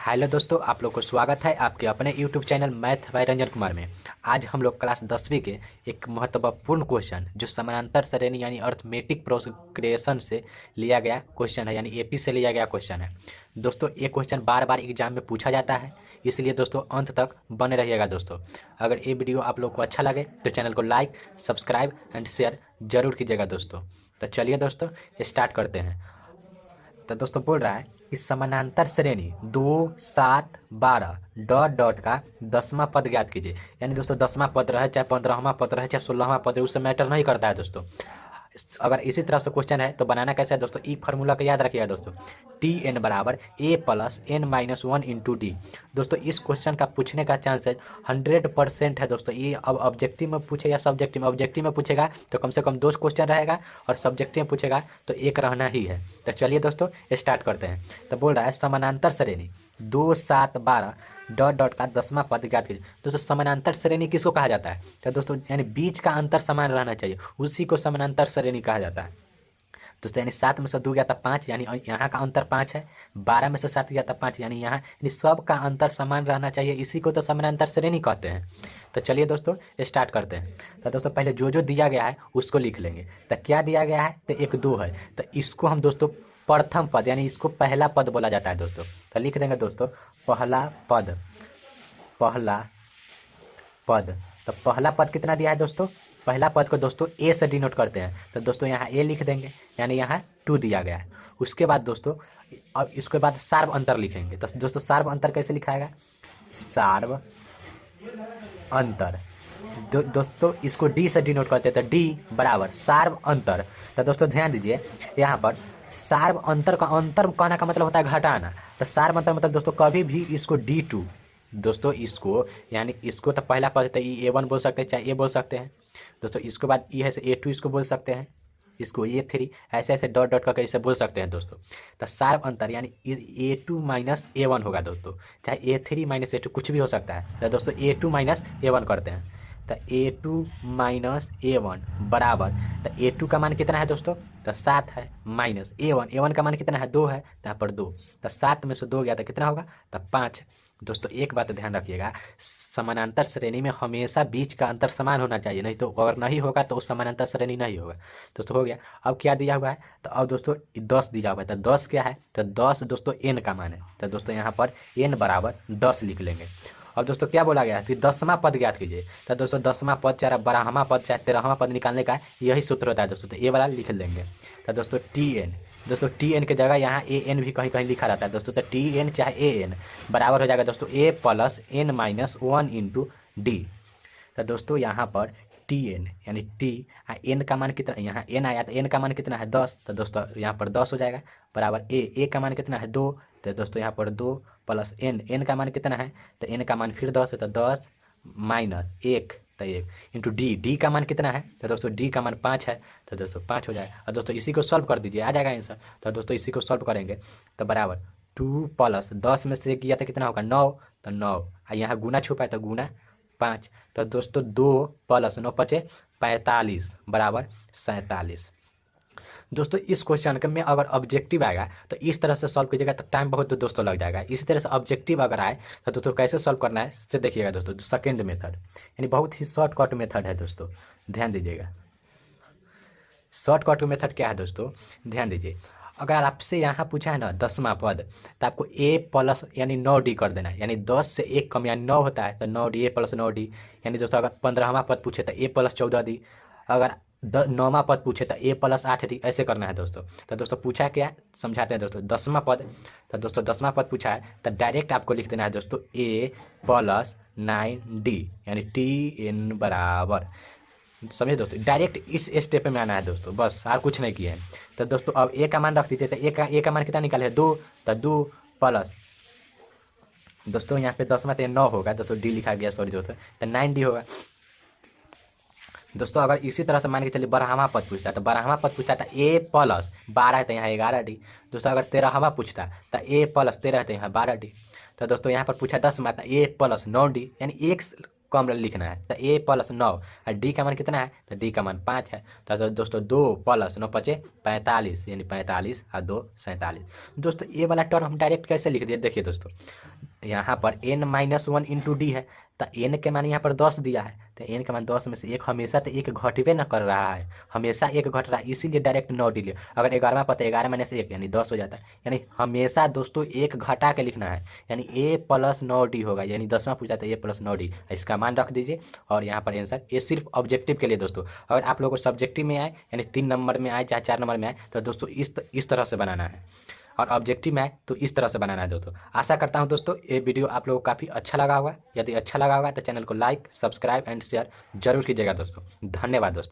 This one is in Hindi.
हेलो दोस्तों, आप लोग को स्वागत है आपके अपने YouTube channel math bye Ranjan Kumar में। आज हम लोग क्लास 10वीं के एक महत्वपूर्ण क्वेश्चन जो समानांतर श्रेणी यानी अर्थमेटिक प्रोग्रेशन से लिया गया क्वेश्चन है, यानी एपी से लिया गया क्वेश्चन है। दोस्तों ये क्वेश्चन बार बार एग्जाम में पूछा जाता है, इसलिए दोस्तों अंत तक बने रहिएगा। दोस्तों अगर ये वीडियो आप लोग को अच्छा लगे तो चैनल को लाइक, सब्सक्राइब एंड शेयर जरूर कीजिएगा दोस्तों। तो चलिए दोस्तों स्टार्ट करते हैं। तो दोस्तों बोल रहा है कि समानांतर श्रेणी 2, 7, 12 डॉट डॉट का 10वां पद ज्ञात कीजिए। यानी दोस्तों 10वां पद रहे चाहे 15वां पद रहे चाहे 16वां पद रहे, उससे मैटर नहीं करता है दोस्तों। अगर इसी तरह से क्वेश्चन है तो बनाना कैसे है दोस्तों, ई फार्मूला का याद रखिएगा दोस्तों। टी एन बराबर A plus N minus one into D. दोस्तों इस क्वेश्चन का पूछने का चांसेस 100% है दोस्तों। ये अब ऑब्जेक्टिव में पूछे या सब्जेक्टिव में, ऑब्जेक्टिव में पूछेगा तो कम से कम 2 क्वेश्चन रहेगा और सब्जेक्टिव में पूछेगा तो एक रहना ही है। तो चलिए दोस्तों स्टार्ट करते हैं। तो बोल रहा है समानांतर श्रेणी 2, 7, 12 डॉट डॉट का 10वां पद ज्ञात कीजिए। दोस्तों समानांतर श्रेणी किसको कहा जाता है? तो दोस्तों यानी बीच का अंतर समान रहना चाहिए, उसी को समानांतर श्रेणी कहा जाता है दोस्तों। यानी 7 में से 2 गया था 5, यानी यहाँ का अंतर 5 है। 12 में से 7 गया था 5, यानी यहाँ यानी सब का अंतर समान रहना चाहिए, इसी को तो समानांतर श्रेणी कहते हैं। तो चलिए दोस्तों स्टार्ट करते हैं। तो दोस्तों पहले जो जो दिया गया है उसको लिख लेंगे। तो क्या दिया गया है? तो 1, 2 है, तो इसको हम दोस्तों प्रथम पद यानी इसको पहला पद बोला जाता है दोस्तों। तो लिख देंगे दोस्तों पहला पद, पहला पद। तो पहला पद कितना दिया है दोस्तों? पहला पद को दोस्तों ए से डिनोट करते हैं, तो दोस्तों यहाँ ए लिख देंगे, यानी यहाँ 2 दिया गया है। उसके बाद दोस्तों अब इसके बाद सार्व अंतर लिखेंगे। तो दोस्तों सार्व अंतर कैसे लिखाएगा? सार्व अंतर दोस्तों इसको डी से डिनोट करते हैं, तो डी बराबर सार्व अंतर। तो दोस्तों ध्यान दीजिए यहाँ पर सार्व अंतर का अंतर कहने का मतलब होता है घटाना। तो सार्व अंतर मतलब दोस्तों कभी भी इसको D2 दोस्तों इसको यानी इसको तो पहला पद तो A1 बोल सकते हैं, चाहे ए बोल सकते हैं दोस्तों। इसके बाद ई है से A2 इसको बोल सकते हैं, इसको A3 ऐसे ऐसे डॉट डॉट करके इसे बोल सकते हैं दोस्तों। तो सार्व अंतर यानी A2 माइनस A1 होगा दोस्तों, चाहे A3 माइनस A2 कुछ भी हो सकता है। तो दोस्तों A2 माइनस A1 करते हैं, तो A2 माइनस A1 बराबर, तो A2 का मान कितना है दोस्तों? तो 7 है, माइनस A1 का मान कितना है? 2 है, तो यहाँ पर 2। तो 7 में से 2 गया तो कितना होगा? तो 5। दोस्तों एक बात ध्यान रखिएगा, समानांतर श्रेणी में हमेशा बीच का अंतर समान होना चाहिए, नहीं तो अगर नहीं होगा तो उस समानांतर श्रेणी नहीं होगा दोस्तों। हो गया। अब क्या दिया हुआ है? तो अब दोस्तों 10 दिया हुआ है, तो 10 क्या है? तो 10 दोस्तों n का मान है, तो दोस्तों यहाँ पर n बराबर 10 लिख लेंगे। अब दोस्तों क्या बोला गया है? फिर 10वां पद ज्ञात कीजिए। तो दोस्तों 10वां पद चाहे 12वां पद चाहे 13वां पद निकालने का यही सूत्र होता है दोस्तों। तो ये वाला लिख लेंगे। तो दोस्तों Tn, दोस्तों Tn के जगह यहाँ An भी कहीं कहीं लिखा रहता है दोस्तों। तो Tn चाहे An बराबर हो जाएगा दोस्तों a plus n minus 1 into D. तो दोस्तों यहाँ पर Tn यानी T n का मान कितना? यहाँ n आया तो n का मान कितना है? 10। तो दोस्तों यहाँ पर 10 हो जाएगा बराबर a का मान कितना है? 2। तो दोस्तों यहाँ पर 2 प्लस n का मान कितना है? तो n का मान फिर 10 है, तो 10 माइनस 1 तो 1 इंटू डी का मान कितना है? तो दोस्तों डी का मान 5 है, तो दोस्तों 5 हो जाएगा। और दोस्तों इसी को सॉल्व कर दीजिए, आ जाएगा आंसर। तो दोस्तों इसी को सॉल्व करेंगे तो बराबर 2 प्लस 10 में से किया तो कितना होगा? 9। तो 9 यहाँ गुना छुपा है तो गुना 5। तो दोस्तों 2 प्लस 9 × 5 = 45 बराबर 47। दोस्तों इस क्वेश्चन में अगर ऑब्जेक्टिव आएगा तो इस तरह से सॉल्व कीजिएगा तो टाइम बहुत दोस्तों लग जाएगा। इसी तरह से ऑब्जेक्टिव अगर आए तो दोस्तों कैसे सॉल्व करना है से देखिएगा दोस्तों। सेकंड मेथड यानी बहुत ही शॉर्टकट मेथड है दोस्तों, ध्यान दीजिएगा। शॉर्टकट मेथड क्या है दोस्तों? ध्यान दीजिए। अगर आपसे यहाँ पूछा है ना 10वां पद, तो आपको a प्लस यानी 9d कर देना है, यानी 10 से 1 कम यानी 9 होता है, तो 9d a प्लस 9d। यानी दोस्तों अगर 15वां पद पूछे तो a प्लस 14d, अगर 9वां पद पूछे तो a प्लस 8d, ऐसे करना है दोस्तों। तो दोस्तों पूछा क्या है समझाते हैं दोस्तों। 10वां पद, तो दोस्तों 10वां पद पूछा है तो डायरेक्ट आपको लिख देना है दोस्तों a प्लस 9d यानी Tn बराबर, समझे दोस्तों। डायरेक्ट इस स्टेप में आना है दोस्तों, बस और कुछ नहीं किया है। तो दोस्तों अब ए का मान रख दीजिए, तो ए का मान कितना निकाले? 2। तो 2 प्लस दोस्तों यहाँ पे 10वां तो 9 होगा दोस्तों, डी लिखा गया सॉरी दोस्तों, तो 9d होगा दोस्तों। अगर इसी तरह से मान के चलिए 12वां पद पूछता है, तो 12वां पद पूछता था a प्लस 12 है तो यहाँ 11d दोस्तों। अगर 13वां पूछता तो a प्लस 13 है तो यहाँ 12d। तो दोस्तों यहाँ पर पूछा 10वां तो a प्लस 9d, यानी एक कम लिखना है। तो ए प्लस 9 और डी का मान कितना है, तो डी का मान 5 है। तो दोस्तों 2 प्लस 9 5 45, यानी 45 और 2 47। दोस्तों ए वाला टर्म हम डायरेक्ट कैसे लिख दिए, देखिए दोस्तों यहाँ पर n माइनस 1 इंटू डी है, तो n के मान यहाँ पर 10 दिया है, तो n के मान 10 में से एक हमेशा तो एक घटबे न कर रहा है, हमेशा एक घट रहा है, इसीलिए डायरेक्ट 9 डी लिया। अगर 11वां पता 11 माइनस 1 यानी 10 हो जाता है, यानी हमेशा दोस्तों एक घटा के लिखना है, यानी a प्लस 9d होगा, यानी 10वां पूछा तो a प्लस 9d, इसका मान रख दीजिए। और यहाँ पर आंसर, ये सिर्फ ऑब्जेक्टिव के लिए दोस्तों। अगर आप लोगों को सब्जेक्टिव में आए, यानी 3 नंबर में आए चाहे 4 नंबर में आए, तो दोस्तों इस तरह से बनाना है, और ऑब्जेक्टिव में है तो इस तरह से बनाना है दोस्तों। आशा करता हूं दोस्तों ये वीडियो आप लोगों को काफ़ी अच्छा लगा होगा। यदि अच्छा लगा होगा तो चैनल को लाइक, सब्सक्राइब एंड शेयर जरूर कीजिएगा दोस्तों। धन्यवाद दोस्तों।